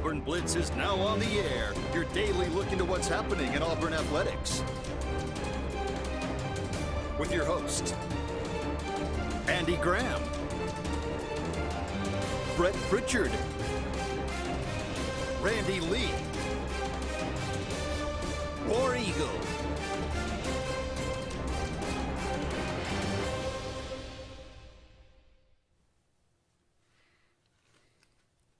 Auburn Blitz is now on the air. Your daily look into what's happening in Auburn athletics. With your host, Andy Graham, Brett Pritchard, Randy Lee, War Eagle.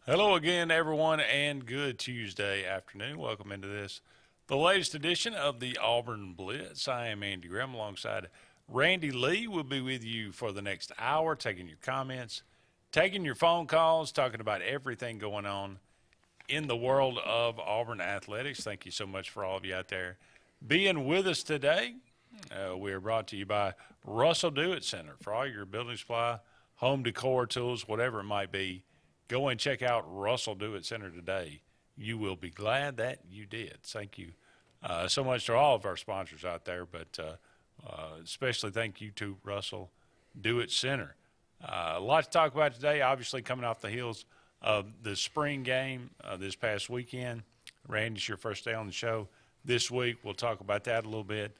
Hello again, everyone, and good Tuesday afternoon. Welcome into this, the latest edition of the Auburn Blitz. I am Andy Graham alongside Randy Lee. We'll be with you for the next hour, taking your comments, taking your phone calls, talking about everything going on in the world of Auburn athletics. Thank you so much for all of you out there being with us today. We are brought to you by Russell Do-It Center. For all your building supply, home decor tools, whatever it might be, go and check out Russell Do-It Center today. You will be glad that you did. Thank you so much to all of our sponsors out there, but especially thank you to Russell Do-It Center. A lot to talk about today, obviously coming off the heels of the spring game this past weekend. Randy, it's your first day on the show this week. We'll talk about that a little bit.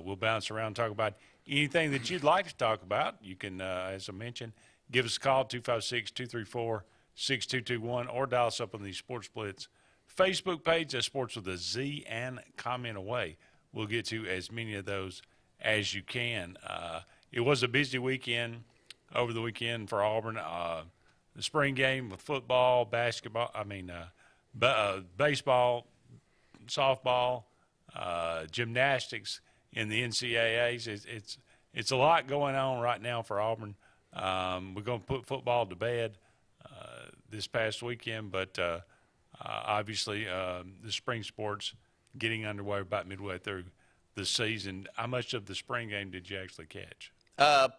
We'll bounce around and talk about anything that you'd like to talk about. You can, as I mentioned, give us a call, 256-234-6221, or dial us up on the Sports Blitz Facebook page, that's Sports with a Z, and comment away. We'll get to as many of those as you can. It was a busy weekend over the weekend for Auburn. The spring game with football, basketball, baseball, softball, gymnastics in the NCAAs. It's a lot going on right now for Auburn. We're going to put football to bed this past weekend, but obviously the spring sports getting underway about midway through the season. How much of the spring game did you actually catch?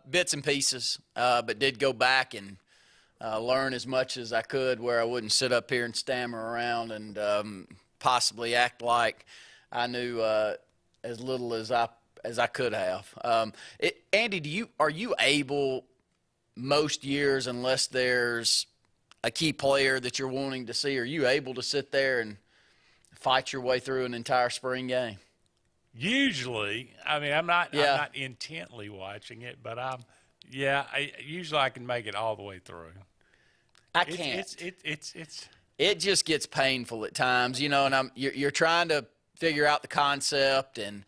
Bits and pieces, but did go back and learn as much as I could where I wouldn't sit up here and stammer around and possibly act like I knew as little as I could have. Andy, are you able most years, unless there's a key player that you're wanting to see, are you able to sit there and fight your way through an entire spring game? Usually, I'm not intently watching it, but usually I can make it all the way through. I can't. It just gets painful at times, and you're trying to figure out the concept, and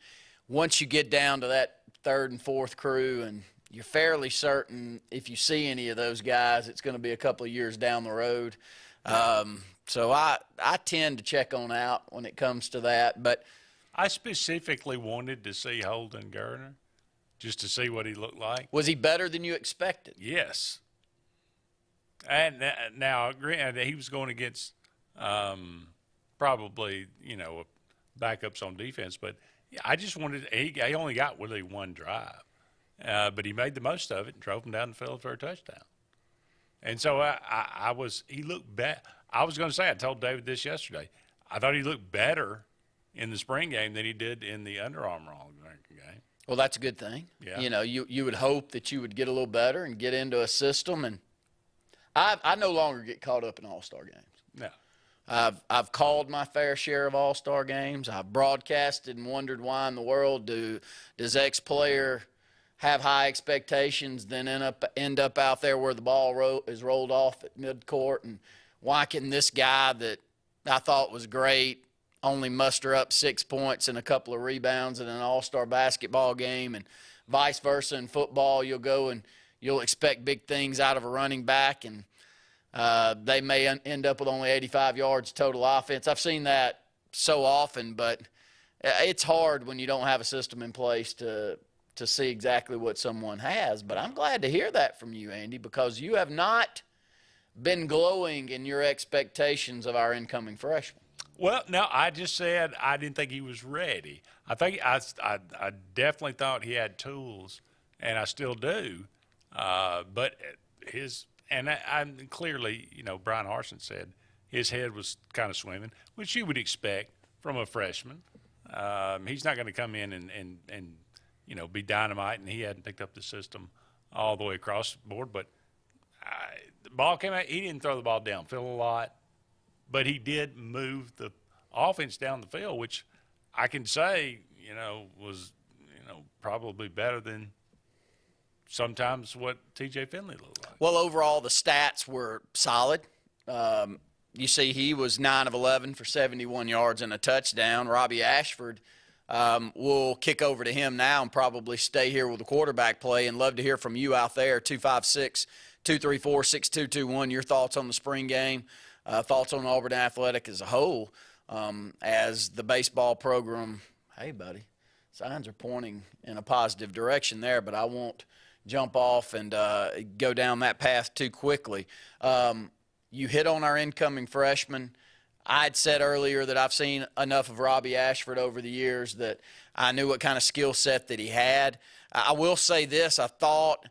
once you get down to that third and fourth crew, and you're fairly certain if you see any of those guys, it's going to be a couple of years down the road. So I tend to check on out when it comes to that. But I specifically wanted to see Holden Geriner just to see what he looked like. Was he better than you expected? Yes. And now, granted, he was going against probably, backups on defense, but I just wanted – he only got really one drive. But he made the most of it and drove him down the field for a touchdown. And so he looked better. I was going to say, I told David this yesterday, I thought he looked better in the spring game than he did in the Under Armour game. Well, that's a good thing. Yeah. You would hope that you would get a little better and get into a system. And I no longer get caught up in all-star games. No. I've called my fair share of all-star games. I've broadcasted and wondered why in the world does X player – have high expectations, then end up out there where the ball is rolled off at midcourt, and why can this guy that I thought was great only muster up 6 points and a couple of rebounds in an all-star basketball game, and vice versa in football, you'll go and you'll expect big things out of a running back, and they may end up with only 85 yards total offense. I've seen that so often, but it's hard when you don't have a system in place to see exactly what someone has. But I'm glad to hear that from you, Andy, because you have not been glowing in your expectations of our incoming freshman. Well, no, I just said I didn't think he was ready. I think I definitely thought he had tools, and I still do. But I'm clearly, Brian Harsin said his head was kind of swimming, which you would expect from a freshman. He's not going to come in and be dynamite, and he hadn't picked up the system all the way across the board. But the ball came out. He didn't throw the ball downfield a lot. but he did move the offense down the field, which I can say, was, probably better than sometimes what T.J. Finley looked like. Well, overall, the stats were solid. You see he was 9 of 11 for 71 yards and a touchdown. Robbie Ashford, we'll kick over to him now and probably stay here with the quarterback play, and love to hear from you out there, 256-234-6221, your thoughts on the spring game, thoughts on Auburn Athletic as a whole, as the baseball program. Hey, buddy, signs are pointing in a positive direction there, but I won't jump off and go down that path too quickly. You hit on our incoming freshman. I'd said earlier that I've seen enough of Robbie Ashford over the years that I knew what kind of skill set that he had. I will say this. I thought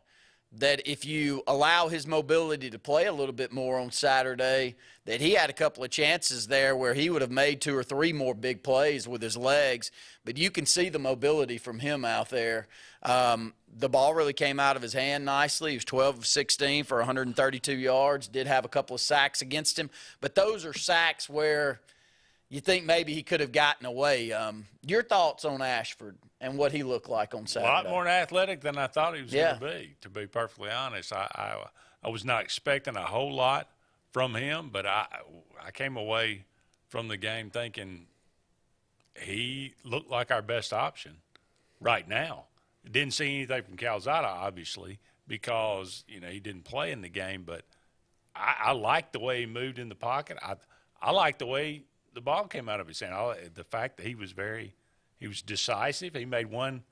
that if you allow his mobility to play a little bit more on Saturday, that he had a couple of chances there where he would have made 2 or 3 more big plays with his legs. But you can see the mobility from him out there. The ball really came out of his hand nicely. He was 12 of 16 for 132 yards, did have a couple of sacks against him. But those are sacks where you think maybe he could have gotten away. Your thoughts on Ashford and what he looked like on Saturday? A lot more athletic than I thought he was going to be perfectly honest. I was not expecting a whole lot from him, but I came away from the game thinking he looked like our best option right now. Didn't see anything from Calzada, obviously, because, he didn't play in the game, but I liked the way he moved in the pocket. I liked the way the ball came out of his hand. The fact that he was decisive. He made one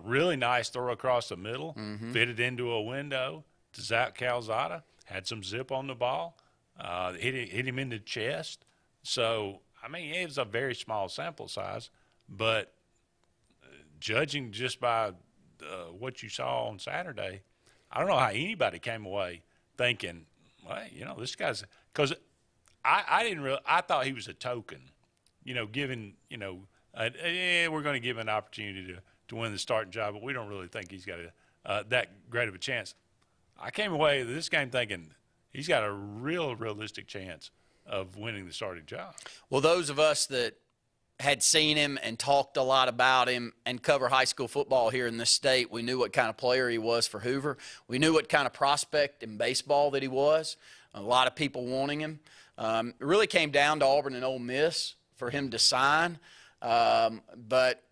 really nice throw across the middle, fitted into a window to Zach Calzada, had some zip on the ball, hit him in the chest. So, it was a very small sample size, but judging just by what you saw on Saturday, I don't know how anybody came away thinking, well, this guy's – because I thought he was a token, given, we're going to give him an opportunity to win the starting job, but we don't really think he's got that great of a chance. I came away with this game thinking he's got a realistic chance of winning the starting job. Well, those of us that had seen him and talked a lot about him and cover high school football here in this state, we knew what kind of player he was for Hoover. We knew what kind of prospect in baseball that he was. A lot of people wanting him. It really came down to Auburn and Ole Miss for him to sign. But,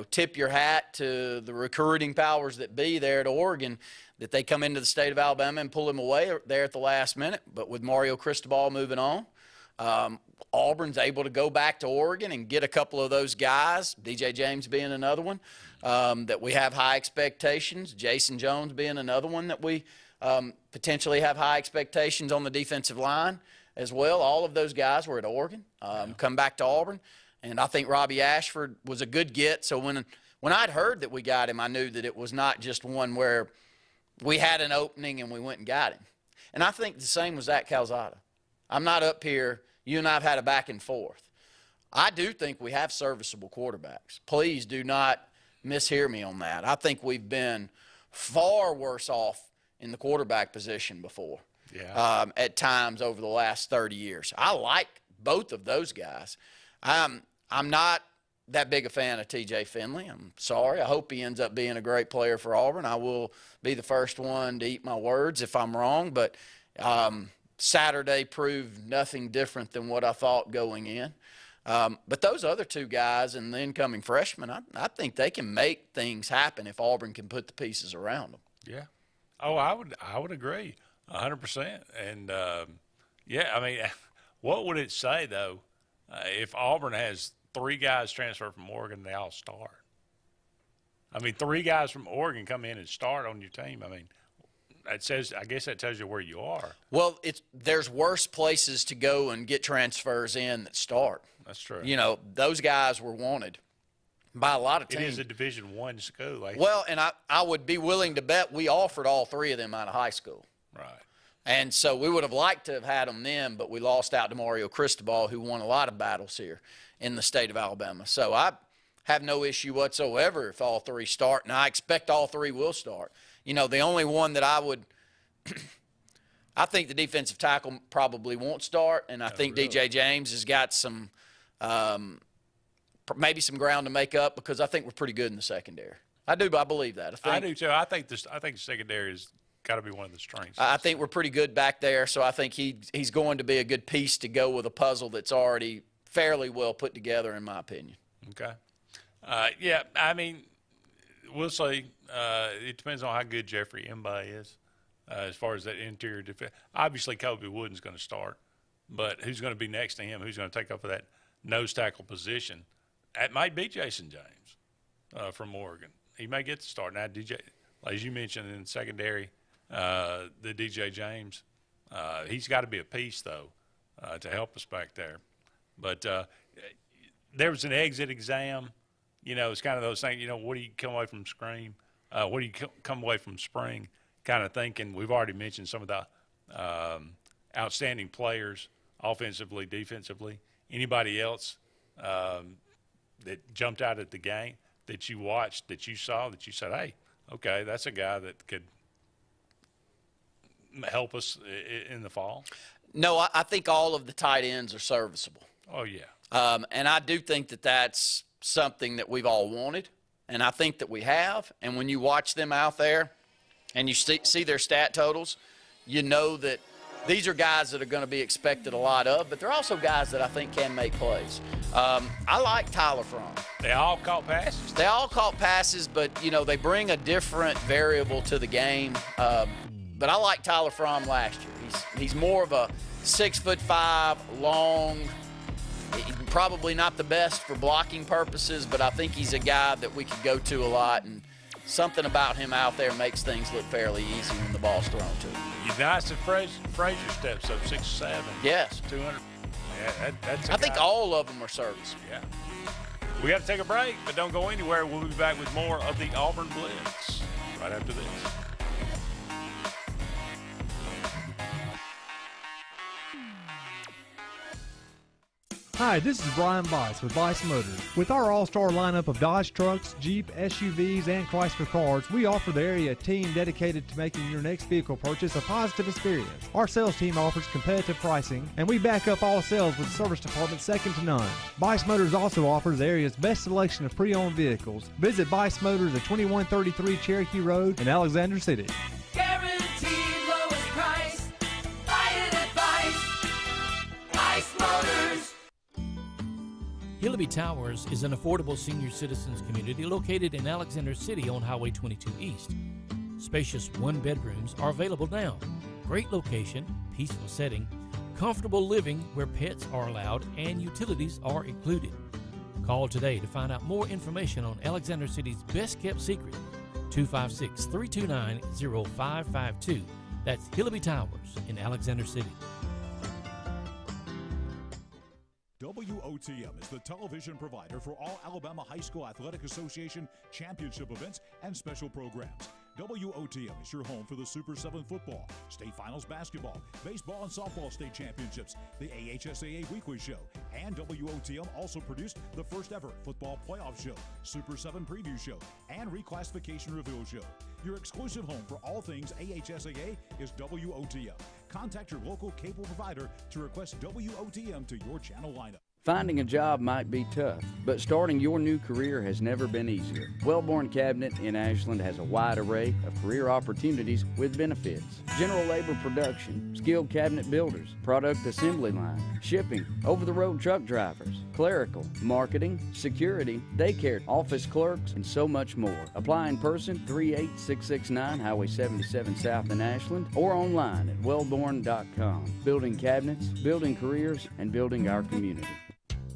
tip your hat to the recruiting powers that be there at Oregon, that they come into the state of Alabama and pull him away there at the last minute. But with Mario Cristobal moving on, Auburn's able to go back to Oregon and get a couple of those guys, DJ James being another one, that we have high expectations, Jason Jones being another one that we potentially have high expectations on the defensive line as well. All of those guys were at Oregon, come back to Auburn. And I think Robbie Ashford was a good get. So when I'd heard that we got him, I knew that it was not just one where we had an opening and we went and got him. And I think the same was Zach Calzada. I'm not up here. You and I have had a back and forth. I do think we have serviceable quarterbacks. Please do not mishear me on that. I think we've been far worse off in the quarterback position before at times over the last 30 years. I like both of those guys. I'm not that big a fan of T.J. Finley. I'm sorry. I hope he ends up being a great player for Auburn. I will be the first one to eat my words if I'm wrong, but Saturday proved nothing different than what I thought going in. But those other two guys and the incoming freshmen, I think they can make things happen if Auburn can put the pieces around them. Yeah. Oh, I would agree 100%. And, what would it say, though, if Auburn has 3 guys transfer from Oregon, they all start? 3 guys from Oregon come in and start on your team. I guess that tells you where you are. Well, there's worse places to go and get transfers in that start. That's true. Those guys were wanted by a lot of teams. It is a Division I school. Well, and I would be willing to bet we offered all 3 of them out of high school. Right. And so we would have liked to have had them then, but we lost out to Mario Cristobal, who won a lot of battles here in the state of Alabama. So I have no issue whatsoever if all 3 start, and I expect all 3 will start. The only one that I I think the defensive tackle probably won't start, and I think really? DJ James has got some maybe some ground to make up because I think we're pretty good in the secondary. I believe that. I do too. I think the secondary has got to be one of the strengths. I think we're pretty good back there, so I think he's going to be a good piece to go with a puzzle that's already fairly well put together, in my opinion. Okay. Yeah, I mean, we'll see. It depends on how good Jeffrey Mba is as far as that interior defense. Obviously, Kobe Wooden's going to start, but who's going to be next to him? Who's going to take over that nose tackle position? That might be Jason James from Oregon. He may get the start. Now, DJ, as you mentioned in the secondary, the DJ James, he's got to be a piece, though, to help us back there. But there was an exit exam. You know, it's kind of those things, you know, what do you come away from spring? What do you come away from spring? Kind of thinking, we've already mentioned some of the outstanding players, offensively, defensively. Anybody else that jumped out at the game that you watched, that you saw, that you said, hey, okay, that's a guy that could help us in the fall? No, I think all of the tight ends are serviceable. Oh, yeah. And I do think that that's something that we've all wanted, and I think that we have. And when you watch them out there and you see their stat totals, you know that these are guys that are going to be expected a lot of, but they're also guys that I think can make plays. I like Tyler Fromm. They all caught passes? They all caught passes, but, you know, they bring a different variable to the game. But I like Tyler Fromm last year. He's more of a 6'5", long, probably not the best for blocking purposes, but I think he's a guy that we could go to a lot, and something about him out there makes things look fairly easy when the ball's thrown to him. United Frazier steps up 6'7". Yes. 200. Yeah, that's I think all of them are serviceable. Yeah. We got to take a break, but don't go anywhere. We'll be back with more of the Auburn Blitz right after this. Hi, this is Brian Bice with Bice Motors. With our all-star lineup of Dodge trucks, Jeep, SUVs, and Chrysler cars, we offer the area a team dedicated to making your next vehicle purchase a positive experience. Our sales team offers competitive pricing, and we back up all sales with a service department second to none. Bice Motors also offers the area's best selection of pre-owned vehicles. Visit Bice Motors at 2133 Cherokee Road in Alexander City. Guaranteed lowest price. Buy it at Bice Motors. Hilleby Towers is an affordable senior citizens community located in Alexander City on Highway 22 East. Spacious one-bedrooms are available now. Great location, peaceful setting, comfortable living where pets are allowed and utilities are included. Call today to find out more information on Alexander City's best-kept secret, 256-329-0552. That's Hilleby Towers in Alexander City. WOTM is the television provider for all Alabama High School Athletic Association championship events and special programs. WOTM is your home for the Super 7 football, state finals basketball, baseball and softball state championships, the AHSAA weekly show, and WOTM also produced the first ever football playoff show, Super 7 preview show, and reclassification reveal show. Your exclusive home for all things AHSAA is WOTM. Contact your local cable provider to request WOTM to your channel lineup. Finding a job might be tough, but starting your new career has never been easier. Wellborn Cabinet in Ashland has a wide array of career opportunities with benefits. General labor production, skilled cabinet builders, product assembly line, shipping, over-the-road truck drivers, clerical, marketing, security, daycare, office clerks, and so much more. Apply in person, 38669 Highway 77 South in Ashland, or online at wellborn.com. Building cabinets, building careers, and building our community.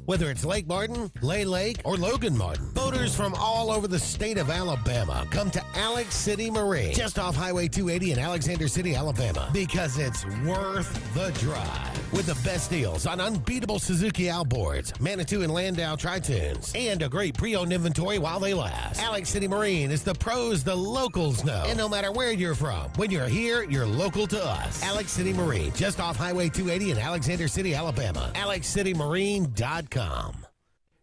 Whether it's Lake Martin, Lay Lake, or Logan Martin, boaters from all over the state of Alabama come to Alex City Marine, just off Highway 280 in Alexander City, Alabama, because it's worth the drive. With the best deals on unbeatable Suzuki outboards, Manitou and Landau Tritoons, and a great pre-owned inventory while they last. Alex City Marine is the pros the locals know. And no matter where you're from, when you're here, you're local to us. Alex City Marine, just off Highway 280 in Alexander City, Alabama. AlexCityMarine.com.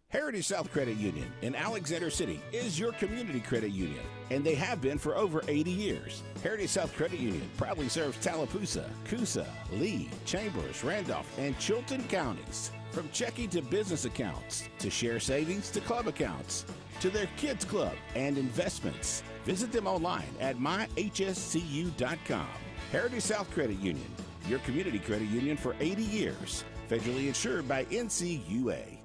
Heritage South Credit Union in Alexander City is your community credit union, and they have been for over 80 years. Heritage South Credit Union proudly serves Tallapoosa, Coosa, Lee, Chambers, Randolph, and Chilton counties. From checking to business accounts, to share savings to club accounts, to their kids club and investments. Visit them online at myhscu.com. Heritage South Credit Union, your community credit union for 80 years. Federally insured by NCUA.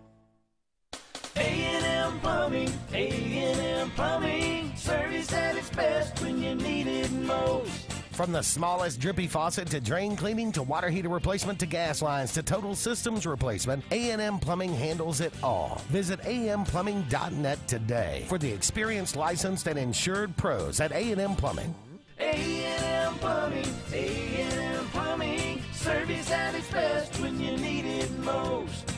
A&M Plumbing, A&M Plumbing, service at its best when you need it most. From the smallest drippy faucet to drain cleaning to water heater replacement to gas lines to total systems replacement, A&M Plumbing handles it all. Visit amplumbing.net today for the experienced, licensed, and insured pros at A&M Plumbing. A&M Plumbing, A&M Plumbing, service at its best when you need it most.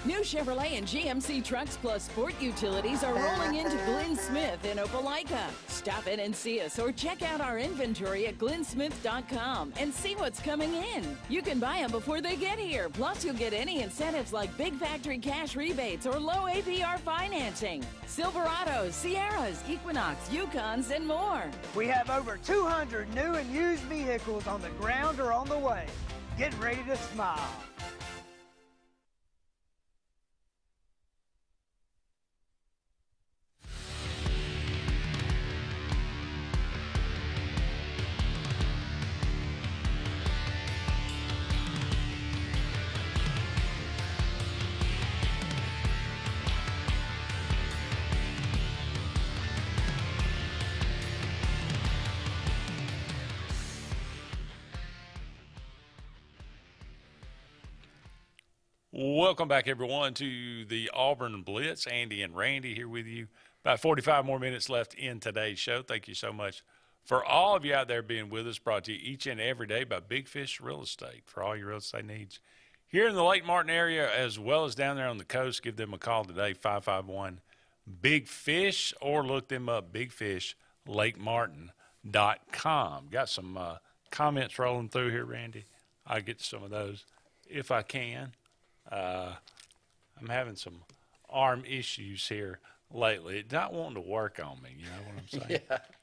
New Chevrolet and GMC trucks plus sport utilities are rolling into Glenn Smith in Opelika. Stop in and see us or check out our inventory at glennsmith.com and see what's coming in. You can buy them before they get here. Plus, you'll get any incentives like big factory cash rebates or low APR financing. Silverados, Sierras, Equinox, Yukons, and more. We have over 200 new and used vehicles on the ground or on the way. Get ready to smile. Welcome back, everyone, to the Auburn Blitz. Andy and Randy here with you. About 45 more minutes left in today's show. Thank you so much for all of you out there being with us, brought to you each and every day by Big Fish Real Estate for all your real estate needs. Here in the Lake Martin area, as well as down there on the coast, give them a call today, 551-BIG-FISH, or look them up, bigfishlakemartin.com. Got some comments rolling through here, Randy. I'll get to some of those if I can. I'm having some arm issues here lately. It's not wanting to work on me, you know what I'm saying?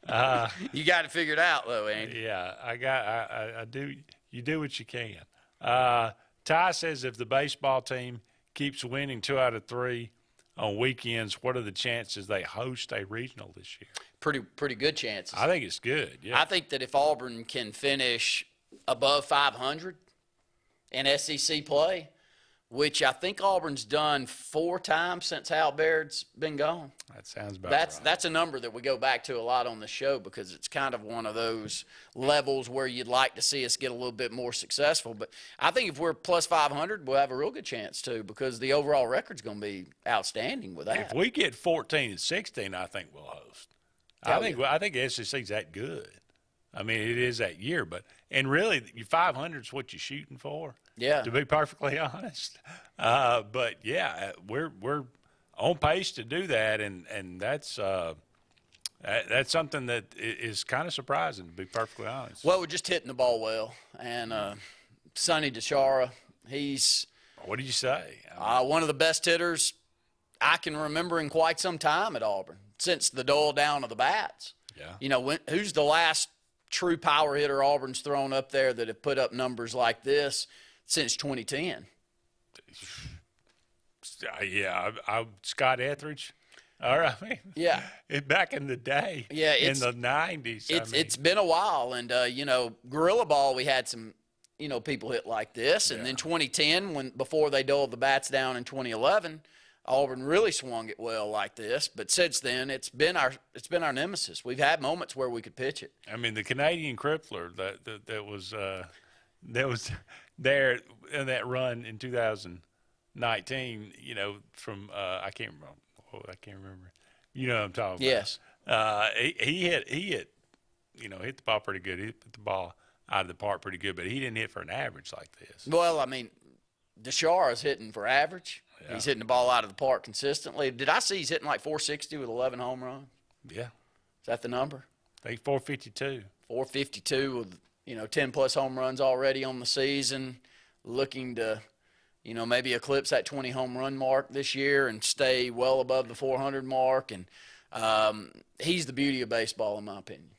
Yeah. You got it figured out, though, Andy. Yeah, I do. You do what you can. Ty says if the baseball team keeps winning 2 out of 3 on weekends, what are the chances they host a regional this year? Pretty good chances. I think it's good, yeah. I think that if Auburn can finish above 500 in SEC play, which I think Auburn's done 4 times since Hal Baird's been gone. That sounds about right. That's a number that we go back to a lot on the show because it's kind of one of those levels where you'd like to see us get a little bit more successful. But I think if we're plus 500, we'll have a real good chance too because the overall record's going to be outstanding with that. If we get 14 and 16, I think we'll host. I think the SEC's that good. I mean, it is that year, and really, your 500 is what you're shooting for. Yeah. To be perfectly honest, but yeah, we're on pace to do that, and that's something that is kind of surprising, to be perfectly honest. Well, we're just hitting the ball well, and Sonny DeShara, he's what did you say? One of the best hitters I can remember in quite some time at Auburn since the dull down of the bats. Yeah. You know, who's the last true power hitter Auburn's thrown up there that have put up numbers like this since 2010? Yeah, Scott Etheridge. All right. Yeah. Back in the day. Yeah. In the 90s. It's been a while. And, Gorilla Ball, we had some, people hit like this. And then 2010, before they dulled the bats down in 2011, Auburn really swung it well like this, but since then it's been our nemesis. We've had moments where we could pitch it. I mean, the Canadian Crippler that was there in that run in 2019. From I can't remember. You know what I'm talking yes. about. Yes. He hit. Hit the ball pretty good. He hit the ball out of the park pretty good, but he didn't hit for an average like this. Well, I mean, DeShara's hitting for average. Yeah. He's hitting the ball out of the park consistently. Did I see he's hitting like 460 with 11 home runs? Yeah. Is that the number? I think 452. 452 with, 10-plus home runs already on the season, looking to you know, maybe eclipse that 20 home run mark this year and stay well above the 400 mark. And he's the beauty of baseball, in my opinion.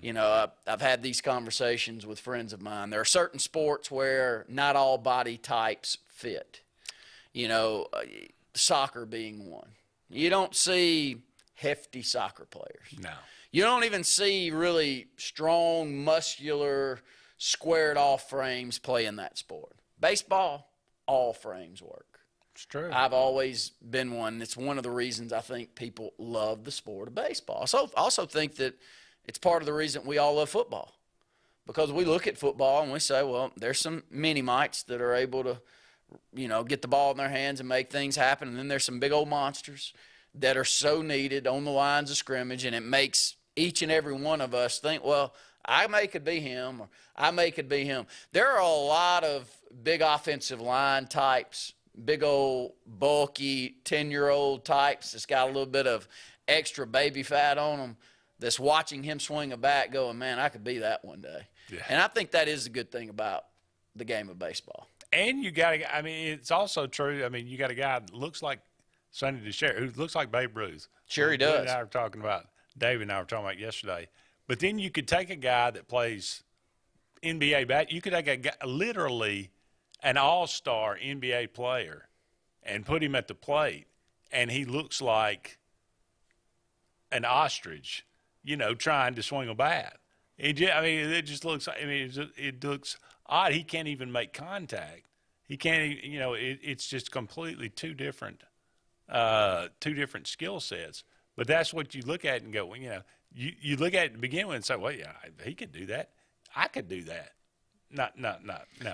You know, I've had these conversations with friends of mine. There are certain sports where not all body types fit. You know, soccer being one. You don't see hefty soccer players. No. You don't even see really strong, muscular, squared-off frames play in that sport. Baseball, all frames work. It's true. I've always been one. It's one of the reasons I think people love the sport of baseball. I also think that it's part of the reason we all love football, because we look at football and we say, well, there's some mini-mites that are able to, you know, get the ball in their hands and make things happen. And then there's some big old monsters that are so needed on the lines of scrimmage, and it makes each and every one of us think, well, I could be him, or I could be him. There are a lot of big offensive line types, big old bulky 10-year-old types that's got a little bit of extra baby fat on them, that's watching him swing a bat going, man, I could be that one day. Yeah. And I think that is a good thing about the game of baseball. And you got – I mean, it's also true. I mean, you got a guy that looks like Sonny DeShare, who looks like Babe Ruth. Sure he does. David and I were talking about yesterday. But then you could take a guy that plays NBA bat. You could take a guy, literally an all-star NBA player, and put him at the plate, and he looks like an ostrich, you know, trying to swing a bat. It just looks. I mean, it looks odd. He can't even make contact. He can't. You know, it's just completely two different skill sets. But that's what you look at and go, well, you know, you look at it to begin with and say, well, yeah, he could do that. I could do that. No.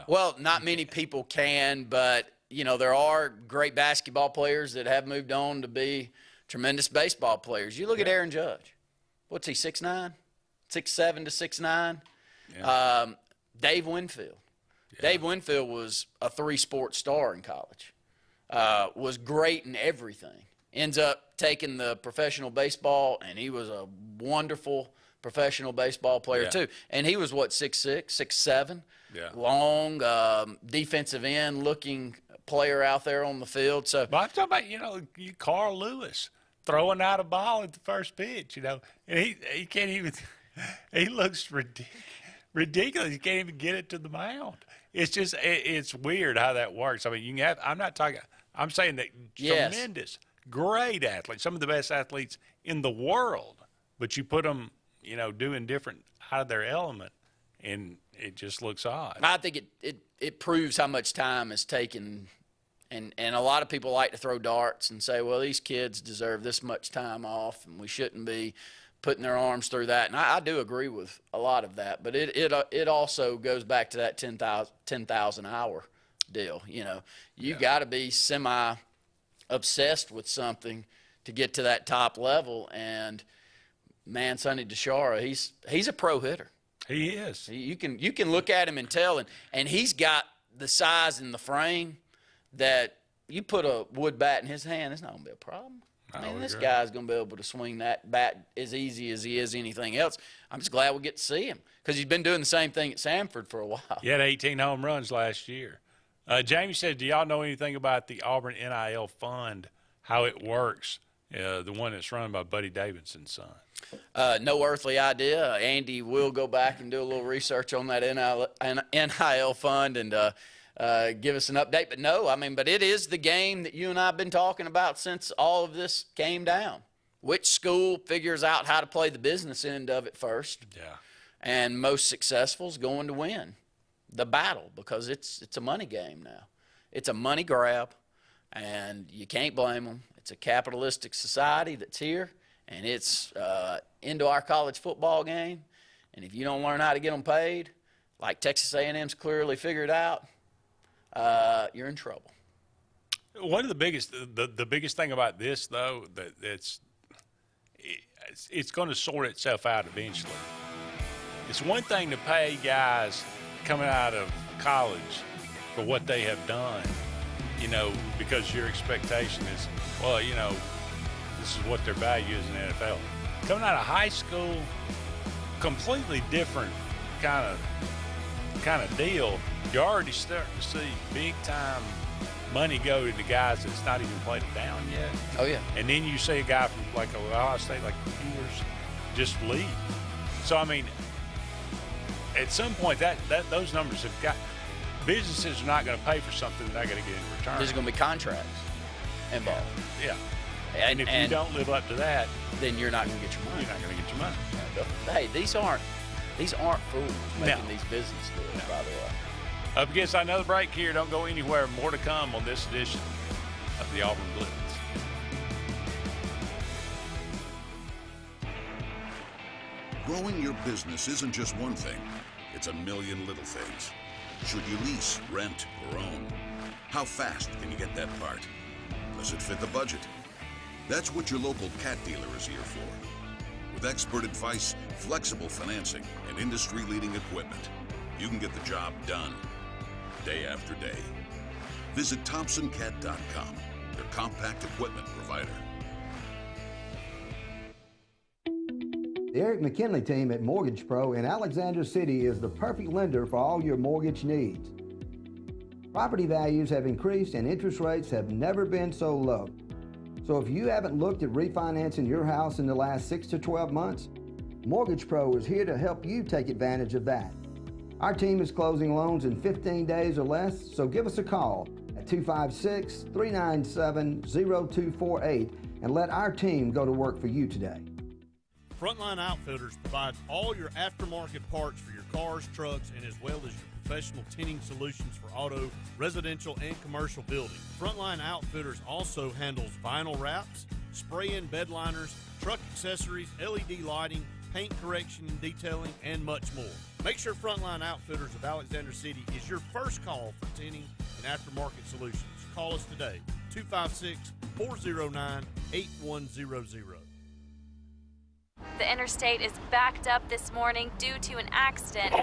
Well, not many people can, but, you know, there are great basketball players that have moved on to be tremendous baseball players. You look at Aaron Judge. What's he, 6'9"? 6'7" to 6'9"? Yeah. Dave Winfield. Yeah. Dave Winfield was a three-sport star in college. Was great in everything. Ends up taking the professional baseball, and he was a wonderful professional baseball player too. And he was, what, 6'6", 6'7"? Yeah. Long, defensive end looking player out there on the field. So, but I'm talking about, you know, Carl Lewis throwing out a ball at the first pitch, you know, and he can't even – he looks ridiculous. He can't even get it to the mound. It's just it's weird how that works. I mean, you can have – I'm saying that tremendous, great athletes, some of the best athletes in the world, but you put them, you know, doing different out of their element, and it just looks odd. I think it proves how much time is taken. And a lot of people like to throw darts and say, well, these kids deserve this much time off, and we shouldn't be putting their arms through that. And I do agree with a lot of that. But it also goes back to that 10,000-hour deal. You know, you got to be semi-obsessed with something to get to that top level. And, man, Sonny DeShara, he's a pro hitter. He is. You can look at him and tell. And he's got the size and the frame that you put a wood bat in his hand, it's not going to be a problem. I mean, this guy's going to be able to swing that bat as easy as he is anything else. I'm just glad we get to see him because he's been doing the same thing at Samford for a while. He had 18 home runs last year. Jamie said, do y'all know anything about the Auburn NIL Fund, how it works, the one that's run by Buddy Davidson's son? No earthly idea. Andy will go back and do a little research on that NIL Fund and give us an update. But no, I mean, but it is the game that you and I have been talking about since all of this came down. Which school figures out how to play the business end of it first? Yeah. And most successful is going to win the battle because it's a money game now. It's a money grab, and you can't blame them. It's a capitalistic society that's here, and it's into our college football game. And if you don't learn how to get them paid, like Texas A&M's clearly figured out, you're in trouble. One of the biggest thing about this, though, that it's going to sort itself out eventually. It's one thing to pay guys coming out of college for what they have done, you know, because your expectation is, well, you know, this is what their value is in the NFL. Coming out of high school, completely different kind of deal. You're already starting to see big-time money go to the guys that's not even played it down yet. Oh, yeah. And then you see a guy from like Ohio State, like Ewers, just leave. So, I mean, at some point, that those numbers have got – businesses are not going to pay for something they're not going to get in return. There's going to be contracts involved. Yeah. And if you don't live up to that, then you're not going to get your money. You're not going to get your money. Hey, these aren't fools making these business deals, by the way. Up against another break here. Don't go anywhere. More to come on this edition of the Auburn Blitz. Growing your business isn't just one thing. It's a million little things. Should you lease, rent, or own? How fast can you get that part? Does it fit the budget? That's what your local cat dealer is here for. With expert advice, flexible financing, and industry-leading equipment, you can get the job done day after day. Visit ThompsonCat.com, their compact equipment provider. The Eric McKinley team at Mortgage Pro in Alexander City is the perfect lender for all your mortgage needs. Property values have increased and interest rates have never been so low. So if you haven't looked at refinancing your house in the last 6 to 12 months, Mortgage Pro is here to help you take advantage of that. Our team is closing loans in 15 days or less, so give us a call at 256-397-0248 and let our team go to work for you today. Frontline Outfitters provides all your aftermarket parts for your cars, trucks, and as well as your professional tinting solutions for auto, residential, and commercial buildings. Frontline Outfitters also handles vinyl wraps, spray-in bed liners, truck accessories, LED lighting, paint correction and detailing, and much more. Make sure Frontline Outfitters of Alexander City is your first call for tinting and aftermarket solutions. Call us today, 256-409-8100. The interstate is backed up this morning due to an accident.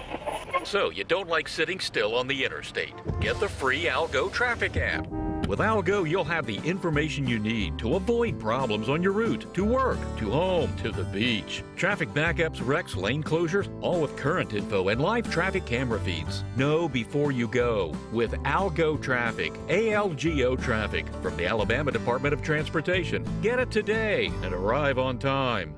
So you don't like sitting still on the interstate? Get the free Algo traffic app. With Algo, you'll have the information you need to avoid problems on your route to work, to home, to the beach. Traffic backups, wrecks, lane closures, all with current info and live traffic camera feeds. Know before you go with Algo Traffic, ALGO Traffic from the Alabama Department of Transportation. Get it today and arrive on time.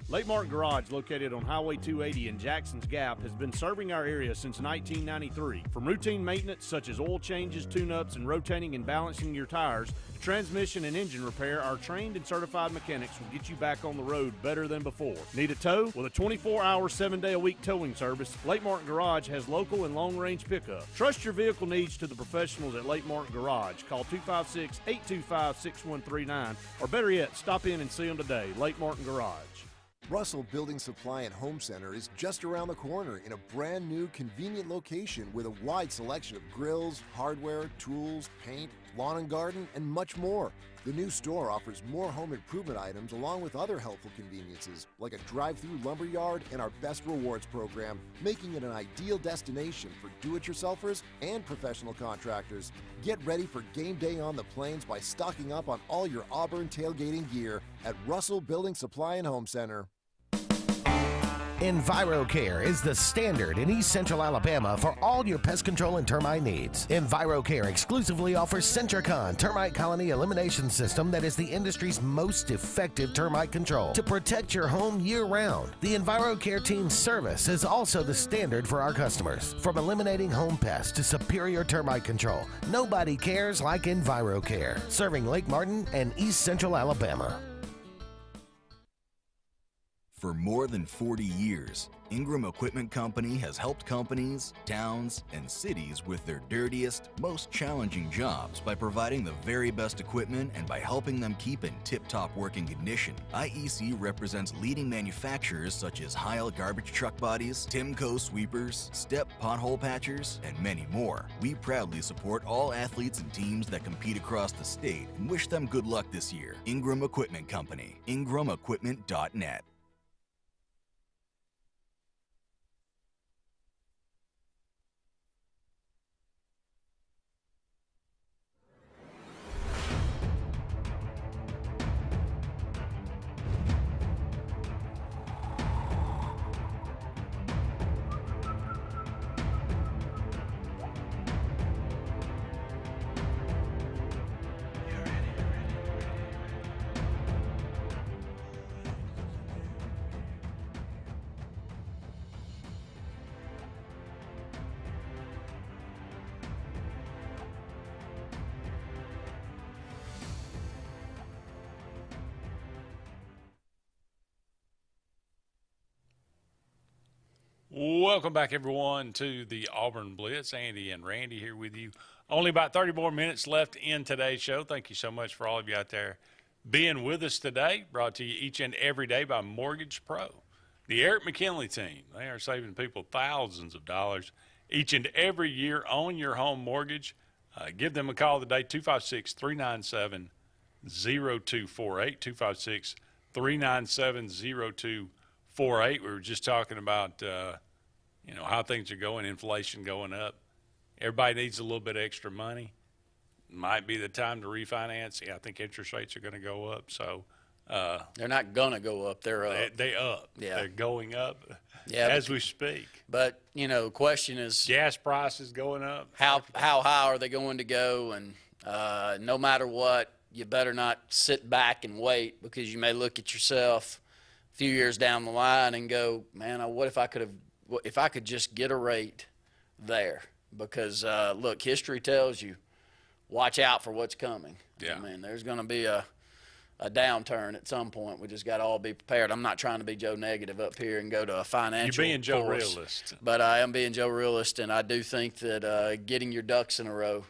Lake Martin Garage, located on Highway 280 in Jackson's Gap, has been serving our area since 1993. From routine maintenance such as oil changes, tune-ups, and rotating and balancing your tires, to transmission and engine repair, our trained and certified mechanics will get you back on the road better than before. Need a tow? With a 24-hour, 7-day-a-week towing service, Lake Martin Garage has local and long-range pickup. Trust your vehicle needs to the professionals at Lake Martin Garage. Call 256-825-6139, or better yet, stop in and see them today. Lake Martin Garage. Russell Building Supply and Home Center is just around the corner in a brand new convenient location with a wide selection of grills, hardware, tools, paint, lawn and garden, and much more. The new store offers more home improvement items along with other helpful conveniences like a drive-through lumber yard and our Best Rewards program, making it an ideal destination for do-it-yourselfers and professional contractors. Get ready for game day on the plains by stocking up on all your Auburn tailgating gear at Russell Building Supply and Home Center. EnviroCare is the standard in East Central Alabama for all your pest control and termite needs. EnviroCare exclusively offers Centricon termite colony elimination system that is the industry's most effective termite control to protect your home year-round. The EnviroCare team's service is also the standard for our customers. From eliminating home pests to superior termite control, nobody cares like EnviroCare, serving Lake Martin and East Central Alabama. For more than 40 years, Ingram Equipment Company has helped companies, towns, and cities with their dirtiest, most challenging jobs by providing the very best equipment and by helping them keep in tip-top working condition. IEC represents leading manufacturers such as Heil garbage truck bodies, Timco sweepers, Step pothole patchers, and many more. We proudly support all athletes and teams that compete across the state and wish them good luck this year. Ingram Equipment Company, ingramequipment.net. Welcome back, everyone, to the Auburn Blitz. Andy and Randy here with you. Only about 30 more minutes left in today's show. Thank you so much for all of you out there being with us today. Brought to you each and every day by Mortgage Pro. The Eric McKinley team, they are saving people thousands of dollars each and every year on your home mortgage. Give them a call today, 256-397-0248, 256-397-0248. We were just talking about, how things are going, inflation going up. Everybody needs a little bit extra money. Might be the time to refinance. Yeah, I think interest rates are going to go up. So they're not going to go up. They're up. They up. Yeah. They're going up as we speak. But, the question is, gas prices going up. How high are they going to go? And no matter what, you better not sit back and wait, because you may look at yourself a few years down the line and go, man, what if I could just get a rate there? Because, look, history tells you, watch out for what's coming. Yeah. I mean, there's going to be a downturn at some point. We just got to all be prepared. I'm not trying to be Joe Negative up here and go to a financial You're being Joe force, Realist. But I am being Joe Realist, and I do think that getting your ducks in a row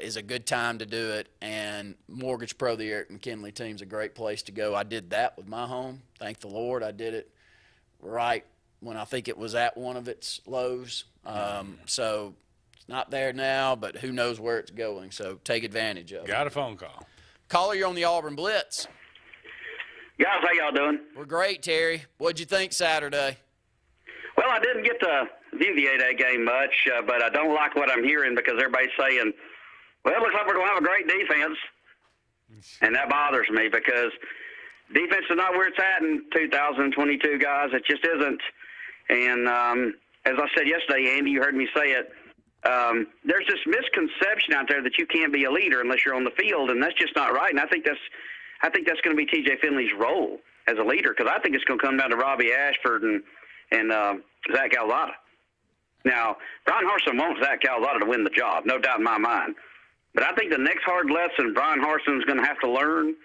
is a good time to do it. And Mortgage Pro, the Eric McKinley team, is a great place to go. I did that with my home. Thank the Lord I did it right when I think it was at one of its lows. So it's not there now, but who knows where it's going. So take advantage of it. Got a phone call. Caller, you're on the Auburn Blitz. Guys, how y'all doing? We're great, Terry. What'd you think Saturday? Well, I didn't get to view the 8A game much, but I don't like what I'm hearing, because everybody's saying, well, it looks like we're going to have a great defense. And that bothers me, because defense is not where it's at in 2022, guys. It just isn't. And as I said yesterday, Andy, you heard me say it, there's this misconception out there that you can't be a leader unless you're on the field, and that's just not right. And I think that's going to be T.J. Finley's role as a leader, because I think it's going to come down to Robbie Ashford and Zach Calzada. Now, Brian Harsin wants Zach Calzada to win the job, no doubt in my mind. But I think the next hard lesson Brian Harsin is going to have to learn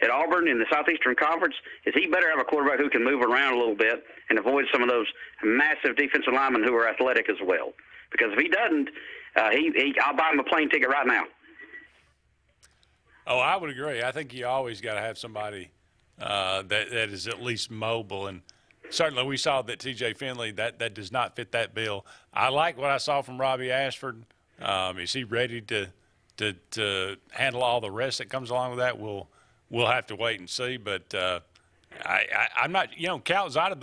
at Auburn in the Southeastern Conference is he better have a quarterback who can move around a little bit and avoid some of those massive defensive linemen who are athletic as well. Because if he doesn't, I'll buy him a plane ticket right now. Oh, I would agree. I think you always got to have somebody that is at least mobile. And certainly we saw that T.J. Finley, that does not fit that bill. I like what I saw from Robbie Ashford. Is he ready to handle all the rest that comes along with that? We'll have to wait and see. But I'm not, Calzada,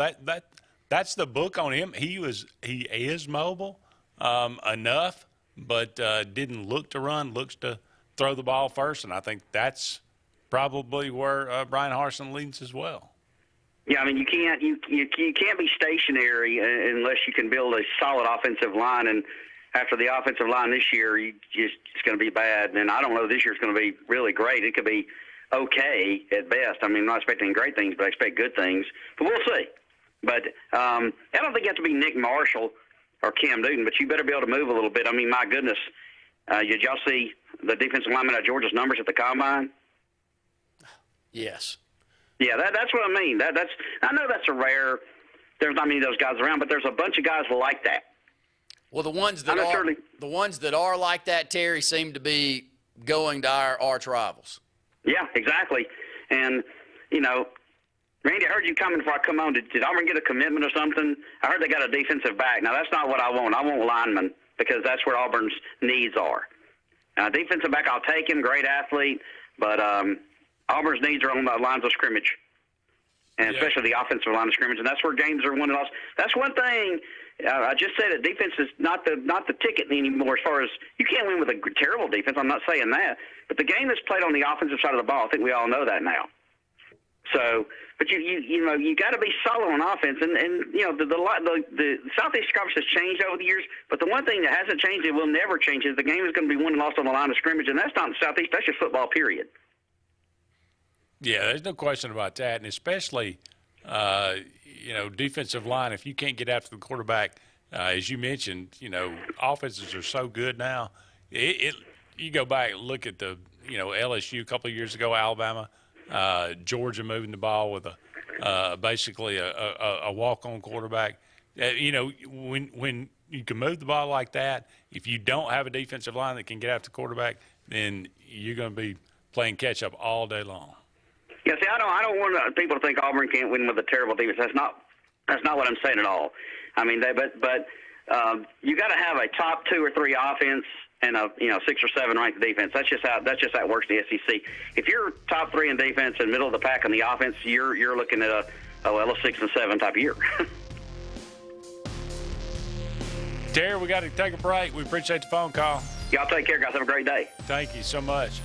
that's the book on him. He is mobile enough, but didn't look to run, looks to throw the ball first, and I think that's probably where Brian Harsin leans as well. Yeah, I mean, you can't be stationary unless you can build a solid offensive line. And after the offensive line this year, it's going to be bad. And I don't know this year's going to be really great. It could be okay at best. I mean, I'm not expecting great things, but I expect good things. But we'll see. But I don't think you have to be Nick Marshall or Cam Newton, but you better be able to move a little bit. I mean, my goodness, did y'all see the defensive lineman at Georgia's numbers at the combine? Yes. Yeah, that's what I mean. I know that's a rare. There's not many of those guys around, but there's a bunch of guys like that. Well, the ones that are like that, Terry, seem to be going to our arch rivals. Yeah, exactly. And Randy, I heard you coming before I come on. Did Auburn get a commitment or something? I heard they got a defensive back. Now, that's not what I want. I want linemen, because that's where Auburn's needs are. Defensive back, I'll take him, great athlete, but Auburn's needs are on the lines of scrimmage, and especially the offensive line of scrimmage, and that's where games are won and lost. That's one thing. I just said that defense is not the ticket anymore. As far as you can't win with a terrible defense, I'm not saying that, but the game that's played on the offensive side of the ball, I think we all know that now. So, but you got to be solid on offense, and the Southeast Conference has changed over the years. But the one thing that hasn't changed, it will never change, is the game is going to be won and lost on the line of scrimmage, and that's not the Southeast. That's just football, period. Yeah, there's no question about that, and especially defensive line. If you can't get after the quarterback, as you mentioned, offenses are so good now. You go back and look at the LSU a couple of years ago, Alabama. Georgia moving the ball with basically a walk-on quarterback. when you can move the ball like that, if you don't have a defensive line that can get after the quarterback, then you're going to be playing catch up all day long. Yeah, see, I don't want people to think Auburn can't win with a terrible defense. That's not what I'm saying at all. I mean, but you got to have a top 2 or 3 offense and a 6 or 7 ranked defense. That's just how it works in the SEC. If you're top 3 in defense and middle of the pack on the offense, you're looking at a 6 and 7 type of year. Terry, we got to take a break. We appreciate the phone call. Y'all take care, guys. Have a great day. Thank you so much.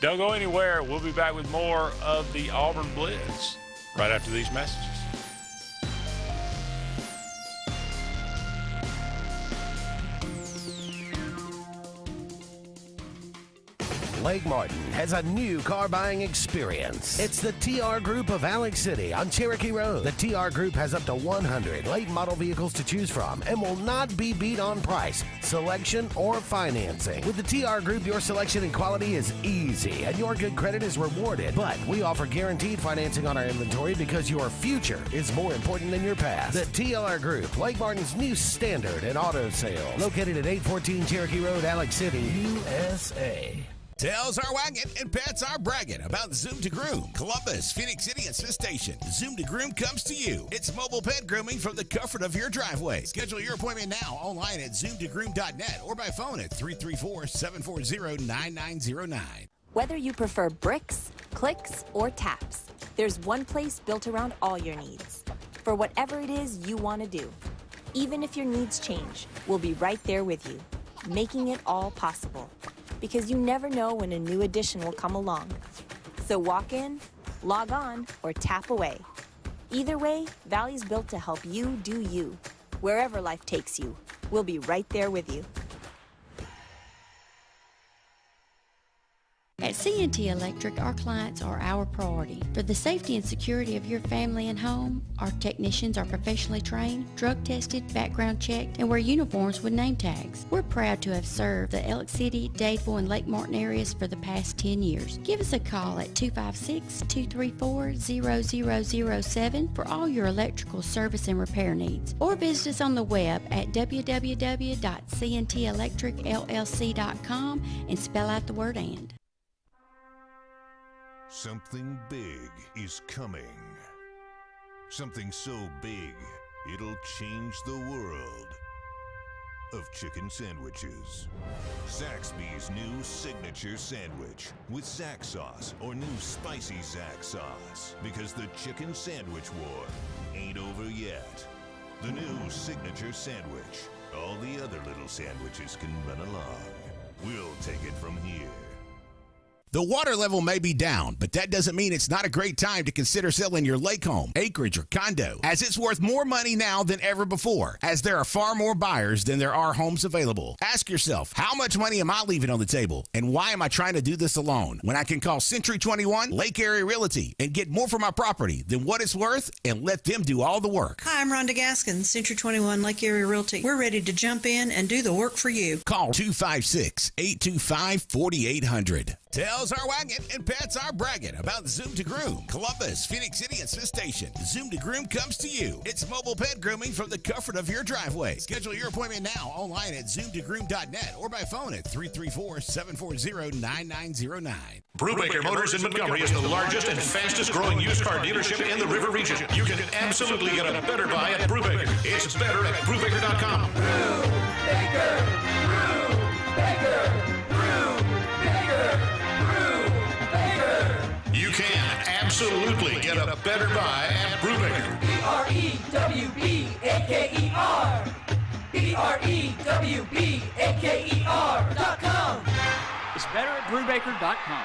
Don't go anywhere. We'll be back with more of the Auburn Blitz right after these messages. Lake Martin has a new car buying experience. It's the TR Group of Alex City on Cherokee Road. The TR Group has up to 100 late model vehicles to choose from and will not be beat on price, selection, or financing. With the TR Group, your selection and quality is easy and your good credit is rewarded. But we offer guaranteed financing on our inventory because your future is more important than your past. The TR Group, Lake Martin's new standard in auto sales. Located at 814 Cherokee Road, Alex City, USA. Tails are wagging and pets are bragging about Zoom to Groom. Columbus, Phoenix City, and Smith Station. Zoom to Groom comes to you. It's mobile pet grooming from the comfort of your driveway. Schedule your appointment now online at zoomtogroom.net or by phone at 334-740-9909. Whether you prefer bricks, clicks, or taps, there's one place built around all your needs. For whatever it is you want to do. Even if your needs change, we'll be right there with you, making it all possible. Because you never know when a new addition will come along. So walk in, log on, or tap away. Either way, Valley's built to help you do you. Wherever life takes you, we'll be right there with you. At C&T Electric, our clients are our priority. For the safety and security of your family and home, our technicians are professionally trained, drug tested, background checked, and wear uniforms with name tags. We're proud to have served the Elk City, Dadeville, and Lake Martin areas for the past 10 years. Give us a call at 256-234-0007 for all your electrical service and repair needs. Or visit us on the web at www.cntelectricllc.com and spell out the word "and." Something big is coming. Something so big, it'll change the world of chicken sandwiches. Zaxby's new signature sandwich with Zax sauce or new spicy Zax sauce. Because the chicken sandwich war ain't over yet. The new signature sandwich. All the other little sandwiches can run along. We'll take it from here. The water level may be down, but that doesn't mean it's not a great time to consider selling your lake home, acreage, or condo, as it's worth more money now than ever before, as there are far more buyers than there are homes available. Ask yourself, how much money am I leaving on the table, and why am I trying to do this alone when I can call Century 21 Lake Area Realty and get more for my property than what it's worth and let them do all the work? Hi, I'm Rhonda Gaskin, Century 21 Lake Area Realty. We're ready to jump in and do the work for you. Call 256-825-4800. Tails are wagging and pets are bragging about Zoom to Groom. Columbus, Phoenix City, and Smith Station. Zoom to Groom comes to you. It's mobile pet grooming from the comfort of your driveway. Schedule your appointment now online at zoomtogroom.net or by phone at 334-740-9909. Brubaker Motors in Montgomery is the largest and fastest growing used car dealership in the River Region. You can absolutely get a better buy at Brubaker. It's better at Brubaker.com. Brubaker, Brubaker, Brubaker. You can absolutely get a better buy at Brubaker. BREWBAKER. BREWBAKER.com. It's better at Brubaker.com.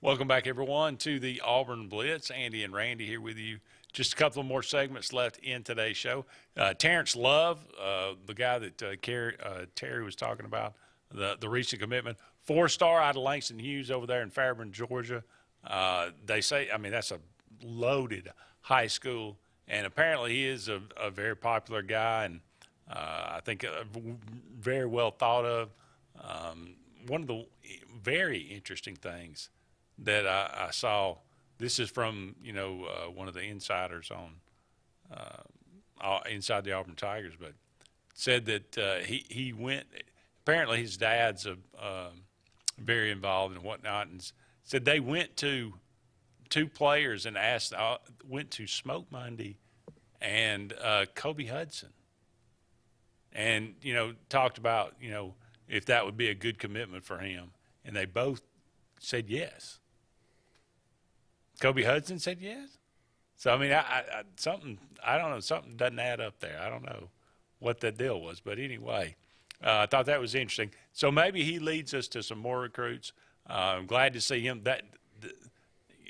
Welcome back, everyone, to the Auburn Blitz. Andy and Randy here with you. Just a couple of more segments left in today's show. Terrence Love, the guy that Terry was talking about, the recent commitment, 4-star out of Langston Hughes over there in Fairburn, Georgia. They say, I mean, that's a loaded high school, and apparently he is a very popular guy, and I think very well thought of. One of the very interesting things that I saw, this is from, one of the insiders on Inside the Auburn Tigers, but said that he went, apparently his dad's very involved and whatnot, and said they went to two players and went to Smoke Monday and Kobe Hudson, and, talked about, if that would be a good commitment for him, and they both said yes. Kobe Hudson said yes. So, I mean, I don't know, something doesn't add up there. I don't know what that deal was. But anyway, I thought that was interesting. So maybe he leads us to some more recruits. I'm glad to see him.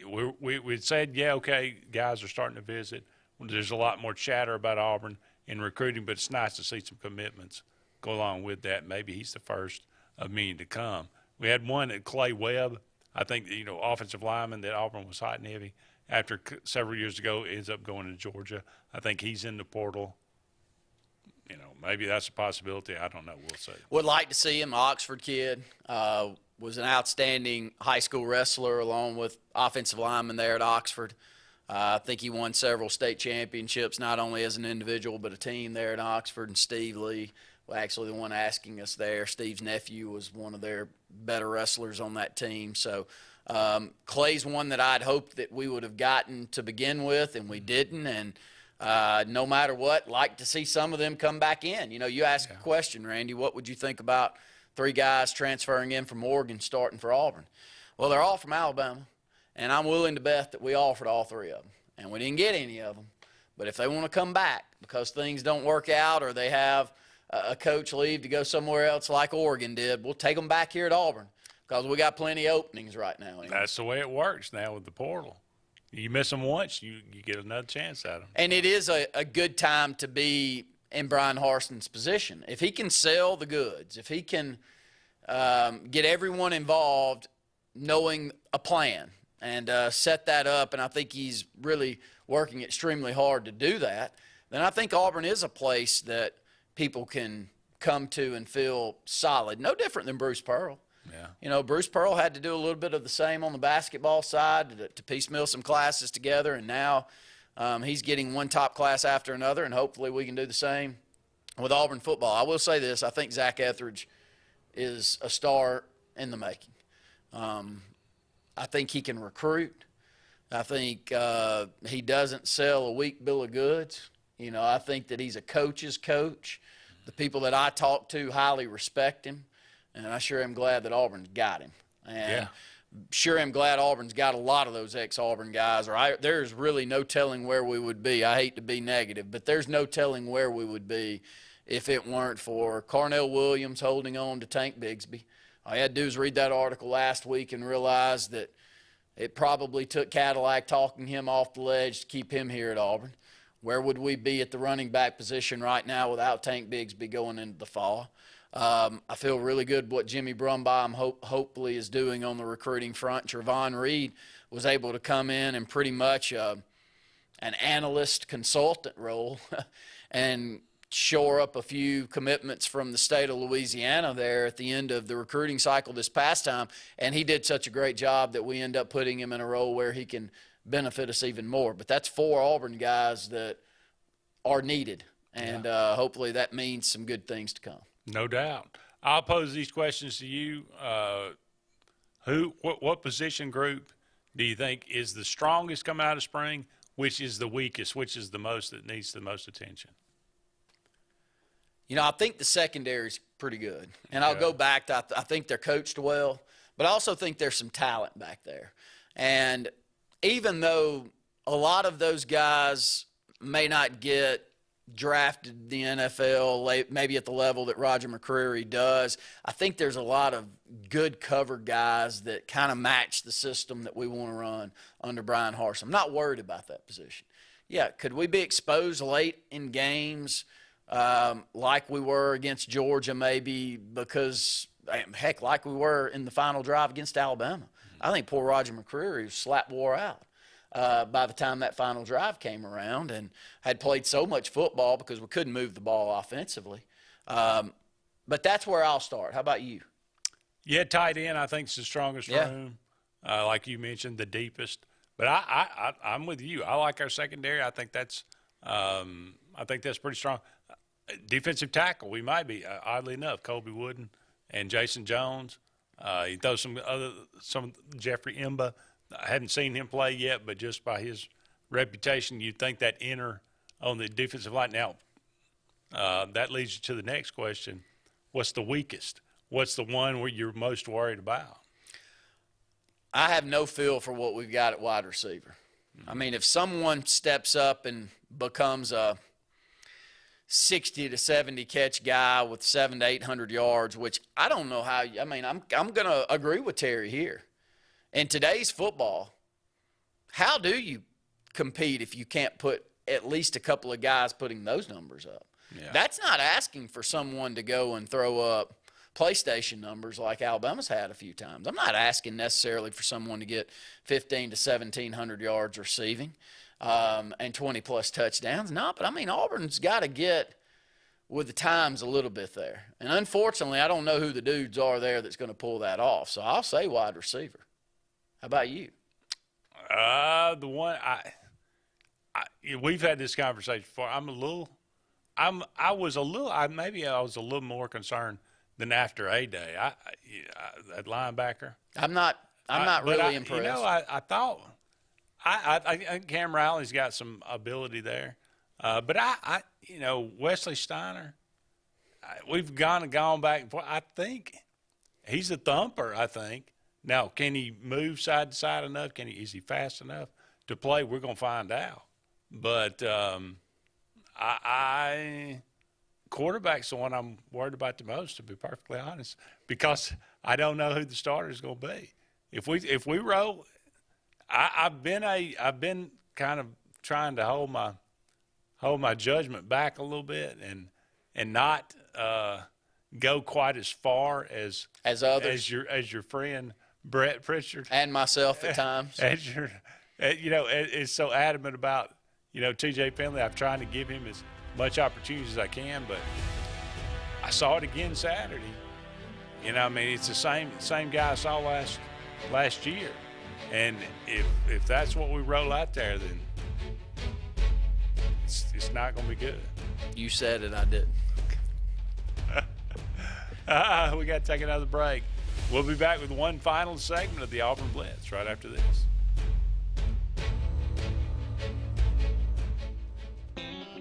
We said, yeah, okay, guys are starting to visit. There's a lot more chatter about Auburn in recruiting, but it's nice to see some commitments go along with that. Maybe he's the first of many to come. We had one at Clay Webb, I think, offensive lineman that Auburn was hot and heavy. After several years ago, ends up going to Georgia. I think he's in the portal. Maybe that's a possibility. I don't know. We'll see. Would like to see him. Oxford kid. Was an outstanding high school wrestler along with offensive lineman there at Oxford. I think he won several state championships, not only as an individual but a team there at Oxford. And Steve Lee, actually the one asking us there, Steve's nephew was one of their better wrestlers on that team. So Clay's one that I'd hoped that we would have gotten to begin with, and we didn't. And no matter what, like to see some of them come back in. You asked a question, Randy, what would you think about 3 guys transferring in from Oregon starting for Auburn? Well, they're all from Alabama, and I'm willing to bet that we offered all 3 of them, and we didn't get any of them. But if they want to come back because things don't work out or they have a coach leave to go somewhere else like Oregon did, we'll take them back here at Auburn because we got plenty of openings right now. That's the way it works now with the portal. You miss them once, you get another chance at them. And it is a good time to be in Brian Harston's position. If he can sell the goods, if he can get everyone involved knowing a plan and set that up, and I think he's really working extremely hard to do that, then I think Auburn is a place that people can come to and feel solid. No different than Bruce Pearl. Yeah. Bruce Pearl had to do a little bit of the same on the basketball side to piecemeal some classes together, and now he's getting one top class after another, and hopefully we can do the same with Auburn football. I will say this. I think Zach Etheridge is a star in the making. I think he can recruit. I think he doesn't sell a weak bill of goods. I think that he's a coach's coach. The people that I talk to highly respect him, and I sure am glad that Auburn's got him. And sure am glad Auburn's got a lot of those ex-Auburn guys. There's really no telling where we would be. I hate to be negative, but there's no telling where we would be if it weren't for Carnell Williams holding on to Tank Bigsby. All you had to do is read that article last week and realize that it probably took Cadillac talking him off the ledge to keep him here at Auburn. Where would we be at the running back position right now without Tank Bigsby going into the fall? I feel really good what Jimmy Brumbaum hopefully is doing on the recruiting front. Trevon Reed was able to come in and pretty much an analyst consultant role and shore up a few commitments from the state of Louisiana there at the end of the recruiting cycle this past time. And he did such a great job that we end up putting him in a role where he can benefit us even more. But that's 4 Auburn guys that are needed, and hopefully that means some good things to come. No doubt. I'll pose these questions to you. What position group do you think is the strongest coming out of spring? Which is the weakest? Which is the most that needs the most attention? I think the secondary's pretty good. And I'll go back to I think they're coached well, but I also think there's some talent back there. And even though a lot of those guys may not get drafted the NFL, maybe at the level that Roger McCreary does. I think there's a lot of good cover guys that kind of match the system that we want to run under Brian Harsin. I'm not worried about that position. Yeah, could we be exposed late in games like we were against Georgia maybe because, heck, like we were in the final drive against Alabama? I think poor Roger McCreary slap wore out by the time that final drive came around and had played so much football because we couldn't move the ball offensively. But that's where I'll start. How about you? Yeah, tight end I think is the strongest room. Like you mentioned, the deepest. But I'm with you. I like our secondary. I think that's pretty strong. Defensive tackle, we might be, oddly enough, Colby Wooden and Jason Jones. He throws some Jeffrey Imba. I hadn't seen him play yet, but just by his reputation, you'd think that inner on the defensive line. Now, that leads you to the next question. What's the weakest? What's the one where you're most worried about? I have no feel for what we've got at wide receiver. I mean, if someone steps up and becomes a 60 to 70 catch guy with 700 to 800 yards, which I don't know how. I mean, I'm going to agree with Terry here. In today's football, how do you compete if you can't put at least a couple of guys putting those numbers up? Yeah. That's not asking for someone to go and throw up PlayStation numbers like Alabama's had a few times. I'm not asking necessarily for someone to get 15 to 1,700 yards receiving and 20-plus touchdowns. No, but, I mean, Auburn's got to get with the times a little bit there. And, unfortunately, I don't know who the dudes are there that's going to pull that off. So I'll say wide receiver. How about you? The one we've had this conversation before. I was a little more concerned than after A-Day. That linebacker. I'm not really impressed. You know, I thought I think Cam Riley's got some ability there, but Wesley Steiner. We've gone back and forth. I think he's a thumper. I think. Now, can he move side to side enough? Is he fast enough to play? We're going to find out. But quarterback's the one I'm worried about the most, to be perfectly honest, because I don't know who the starter is going to be. If we roll, I've been kind of trying to hold my judgment back a little bit and not go quite as far as others, as your friend Brett Pritchard and myself at times. Is so adamant about T.J. Finley. I'm trying to give him as much opportunity as I can, but I saw it again Saturday. I mean, it's the same guy I saw last year, and if that's what we roll out there, then it's not going to be good. You said it, I didn't. We got to take another break. We'll be back with one final segment of the Auburn Blitz right after this.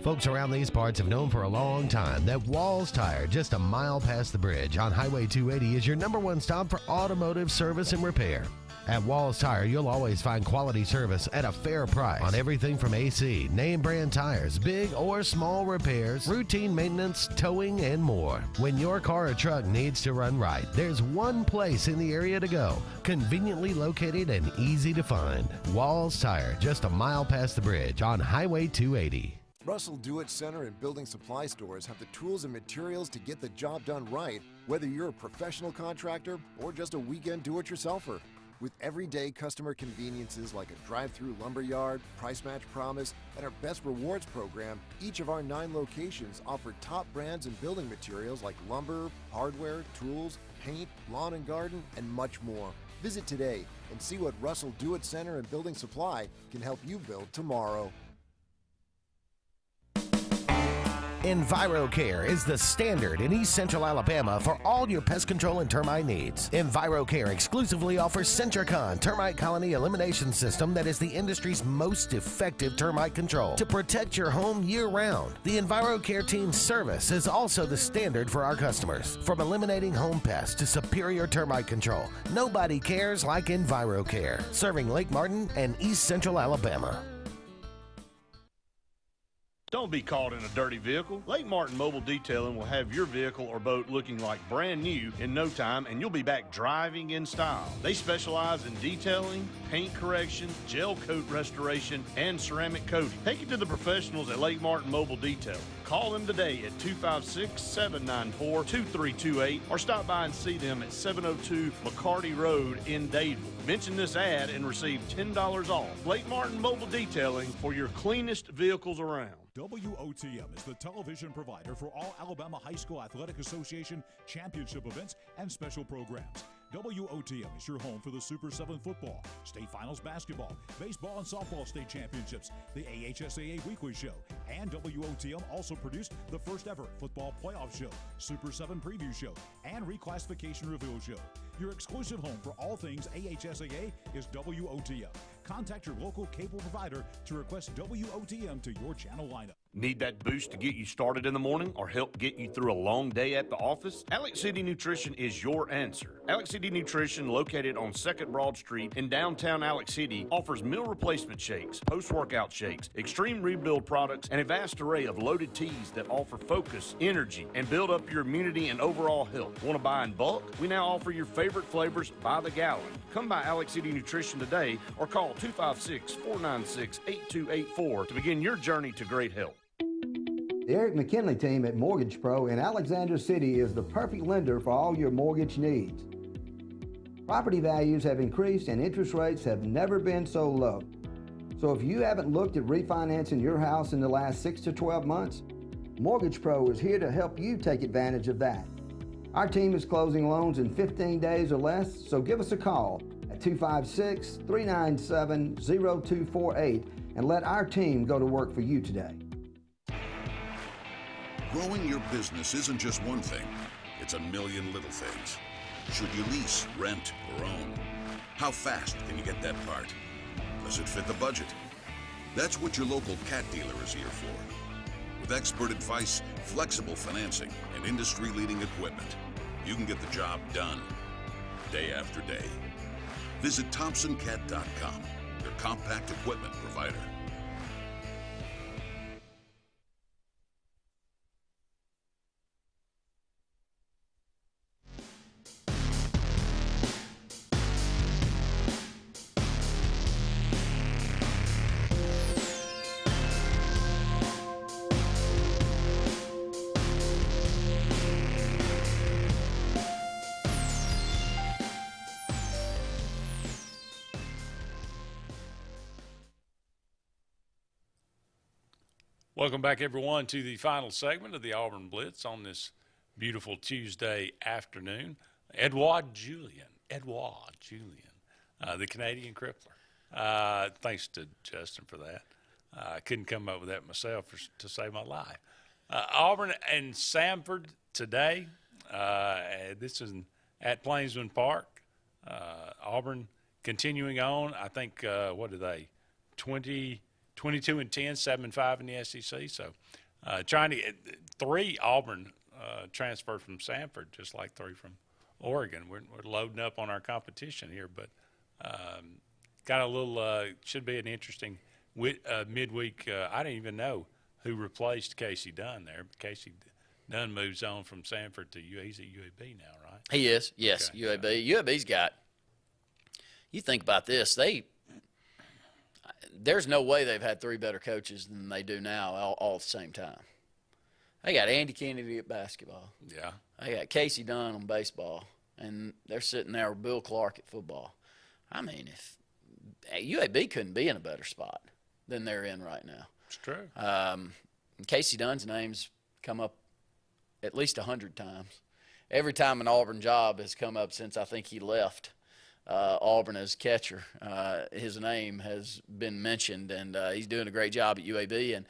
Folks around these parts have known for a long time that Walls Tire, just a mile past the bridge on Highway 280, is your #1 stop for automotive service and repair. At Walls Tire, you'll always find quality service at a fair price on everything from AC, name brand tires, big or small repairs, routine maintenance, towing, and more. When your car or truck needs to run right, there's one place in the area to go, conveniently located and easy to find. Walls Tire, just a mile past the bridge on Highway 280. Russell Do-It Center and building supply stores have the tools and materials to get the job done right, whether you're a professional contractor or just a weekend do-it-yourselfer. With everyday customer conveniences like a drive-through lumberyard, price match promise, and our Best Rewards program, each of our 9 locations offer top brands and building materials like lumber, hardware, tools, paint, lawn and garden, and much more. Visit today and see what Russell Do-It Center and Building Supply can help you build tomorrow. EnviroCare is the standard in East Central Alabama for all your pest control and termite needs. EnviroCare exclusively offers Centricon termite colony elimination system that is the industry's most effective termite control to protect your home year-round. The EnviroCare team's service is also the standard for our customers. From eliminating home pests to superior termite control, nobody cares like EnviroCare, serving Lake Martin and East Central Alabama. Don't Don't be caught in a dirty vehicle. Lake Martin Mobile Detailing will have your vehicle or boat looking like brand new in no time, and you'll be back driving in style. They specialize in detailing, paint correction, gel coat restoration, and ceramic coating. Take it to the professionals at Lake Martin Mobile Detailing. Call them today at 256-794-2328 or stop by and see them at 702 McCarty Road in Dadeville. Mention this ad and receive $10 off. Lake Martin Mobile Detailing for your cleanest vehicles around. WOTM is the television provider for all Alabama High School Athletic Association championship events and special programs. WOTM is your home for the Super 7 football, state finals basketball, baseball and softball state championships, the AHSAA weekly show, and WOTM also produced the first ever football playoff show, Super 7 preview show, and reclassification reveal show. Your exclusive home for all things AHSAA is WOTM. Contact your local cable provider to request WOTM to your channel lineup. Need that boost to get you started in the morning or help get you through a long day at the office? Alex City Nutrition is your answer. Alex City Nutrition, located on 2nd Broad Street in downtown Alex City, offers meal replacement shakes, post-workout shakes, extreme rebuild products, and a vast array of loaded teas that offer focus, energy, and build up your immunity and overall health. Want to buy in bulk? We now offer your favorite flavors by the gallon. Come by Alex City Nutrition today or call 256-496-8284 to begin your journey to great health. The Eric McKinley team at Mortgage Pro in Alexander City is the perfect lender for all your mortgage needs. Property values have increased and interest rates have never been so low. So if you haven't looked at refinancing your house in the last 6 to 12 months, Mortgage Pro is here to help you take advantage of that. Our team is closing loans in 15 days or less, so give us a call at 256-397-0248 and let our team go to work for you today. Growing your business isn't just one thing, it's a million little things. Should you lease, rent, or own? How fast can you get that part? Does it fit the budget? That's what your local cat dealer is here for. With expert advice, flexible financing, and industry-leading equipment, you can get the job done day after day. Visit ThompsonCat.com, your compact equipment provider. Welcome back, everyone, to the final segment of the Auburn Blitz on this beautiful Tuesday afternoon. Edouard Julien, the Canadian crippler. Thanks to Justin for that. I couldn't come up with that myself to save my life. Auburn and Samford today. This is at Plainsman Park. Auburn continuing on. I think, what are they, 22-10, 7-5 in the SEC. So trying to get 3 Auburn transferred from Samford, just like 3 from Oregon. We're loading up on our competition here, but got a little should be an interesting midweek. I didn't even know who replaced Casey Dunn there. But Casey Dunn moves on from Samford to he's at UAB now, right? He is, yes, okay. UAB. UAB's got, you think about this, there's no way they've had 3 better coaches than they do now all at the same time. They got Andy Kennedy at basketball. Yeah. They got Casey Dunn on baseball, and they're sitting there with Bill Clark at football. I mean, if UAB couldn't be in a better spot than they're in right now. It's true. Casey Dunn's name's come up at least 100 times. Every time an Auburn job has come up since I think he left Auburn as catcher, his name has been mentioned, and he's doing a great job at UAB. And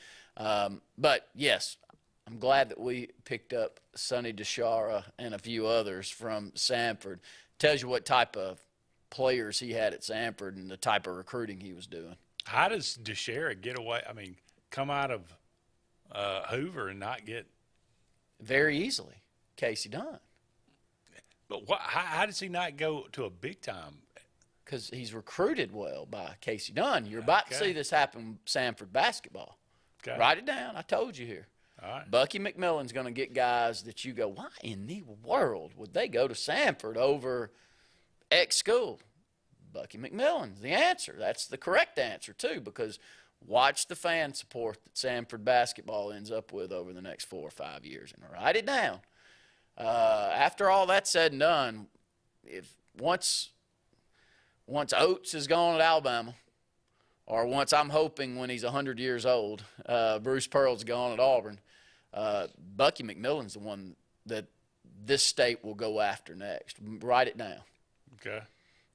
but yes, I'm glad that we picked up Sonny DeShara and a few others from Samford. Tells you what type of players he had at Samford and the type of recruiting he was doing. How does DeShara get away? I mean, come out of Hoover and not get very easily Casey Dunn. But how does he not go to a big time? Because he's recruited well by Casey Dunn. You're about to see this happen with Samford basketball. Okay. Write it down. I told you here. All right. Bucky McMillan's going to get guys that you go, why in the world would they go to Sanford over X school? Bucky McMillan's the answer. That's the correct answer, too, because watch the fan support that Sanford basketball ends up with over the next 4 or 5 years. And write it down. After all that's said and done, if once Oates is gone at Alabama, or once I'm hoping when he's 100 years old, Bruce Pearl's gone at Auburn, Bucky McMillan's the one that this state will go after next. Write it down. Okay.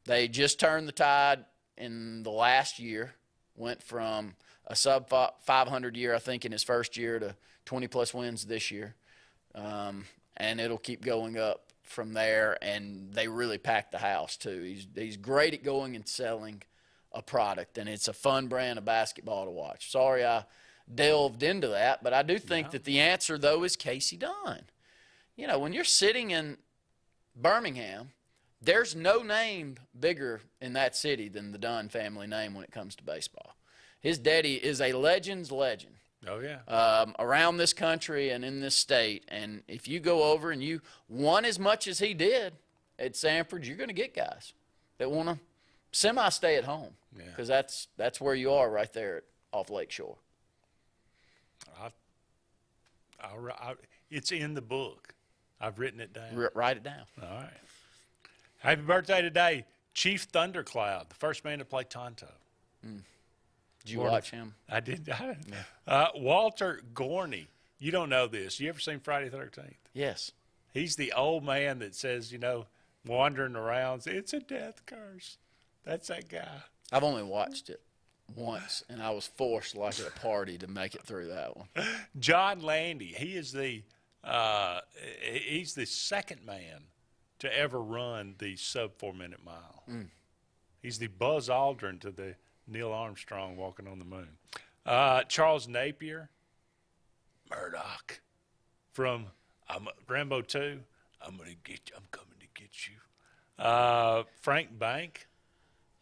They just turned the tide in the last year, went from a sub-500 year, I think, in his first year to 20-plus wins this year. And it'll keep going up from there, and they really packed the house, too. He's great at going and selling a product, and it's a fun brand of basketball to watch. Sorry I delved into that, but I do think that the answer, though, is Casey Dunn. You know, when you're sitting in Birmingham, there's no name bigger in that city than the Dunn family name when it comes to baseball. His daddy is a legend's legend. Oh, yeah. Around this country and in this state. And if you go over and you won as much as he did at Sanford, you're going to get guys that want to semi-stay at home. Because that's where you are right there off Lake Shore. It's in the book. I've written it down. Write it down. All right. Happy birthday today, Chief Thundercloud, the first man to play Tonto. Did you watch him? I did. Walter Gorney. You don't know this. You ever seen Friday the 13th? Yes. He's the old man that says, you know, wandering around, it's a death curse. That's that guy. I've only watched it once, and I was forced, like at a party, to make it through that one. John Landy. He is he's the second man to ever run the sub-4-minute mile. He's the Buzz Aldrin to the Neil Armstrong walking on the moon. Charles Napier, Murdoch, from Rambo 2. I'm coming to get you. Frank Bank.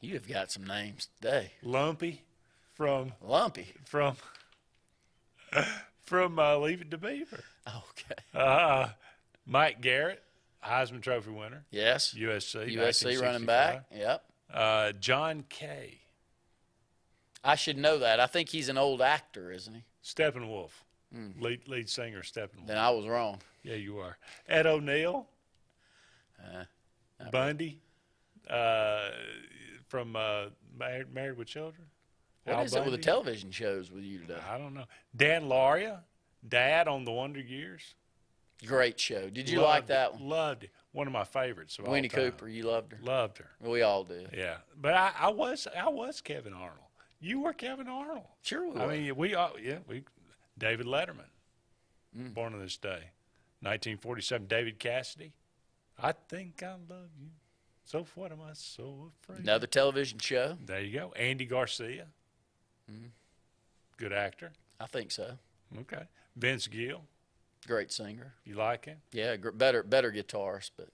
You have got some names today. Lumpy, from Leave It to Beaver. Okay. Mike Garrett, Heisman Trophy winner. Yes. USC running back. Yep. John Kay. I should know that. I think he's an old actor, isn't he? Steppenwolf. Lead singer Steppenwolf. Then I was wrong. Yeah, you are. Ed O'Neill. Bundy. From Married with Children. What is it with the television shows with you today? I don't know. Dan Lauria, Dad on the Wonder Years. Great show. Did you like that one? Loved it. One of my favorites of all Winnie time. Cooper, you loved her? Loved her. We all did. Yeah. But I was Kevin Arnold. You were Kevin Arnold. Sure we were. I mean, David Letterman, born on this day. 1947, David Cassidy. I think I love you. So what am I so afraid? Another television show. There you go. Andy Garcia. Good actor. I think so. Okay. Vince Gill. Great singer. You like him? Yeah, better guitarist, but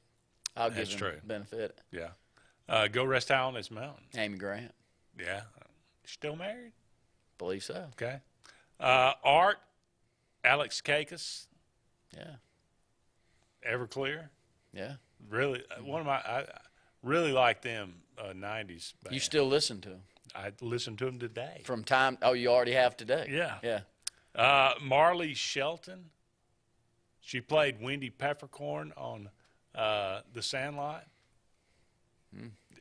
I'll give him true. benefit. Yeah. Go Rest High on This Mountain. Amy Grant. Yeah. Still married? Believe so. Okay. Art, Alex Kakis. Yeah. Everclear. Yeah. Really, I really like them 90s bands. You still listen to them? I listen to them today. From time, you already have today? Yeah. Yeah. Marley Shelton. She played Wendy Peppercorn on The Sandlot.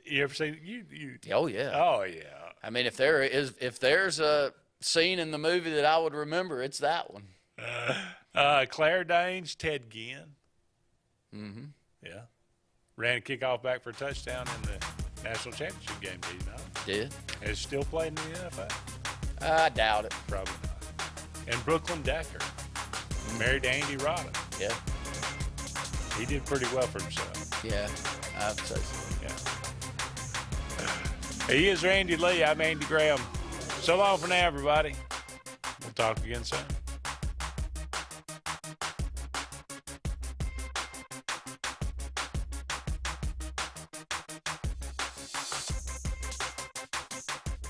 You ever seen you? Oh yeah. Oh yeah. I mean, if there's a scene in the movie that I would remember, it's that one. Claire Danes, Ted Ginn. Yeah. Ran a kickoff back for a touchdown in the national championship game. Did you know? Did. Is still playing in the NFL? I doubt it. Probably not. And Brooklyn Decker, married to Andy Roddick. Yeah. He did pretty well for himself. Yeah, I'd say so. Yeah. He is Randy Lee. I'm Andy Graham. So long for now, everybody. We'll talk again soon.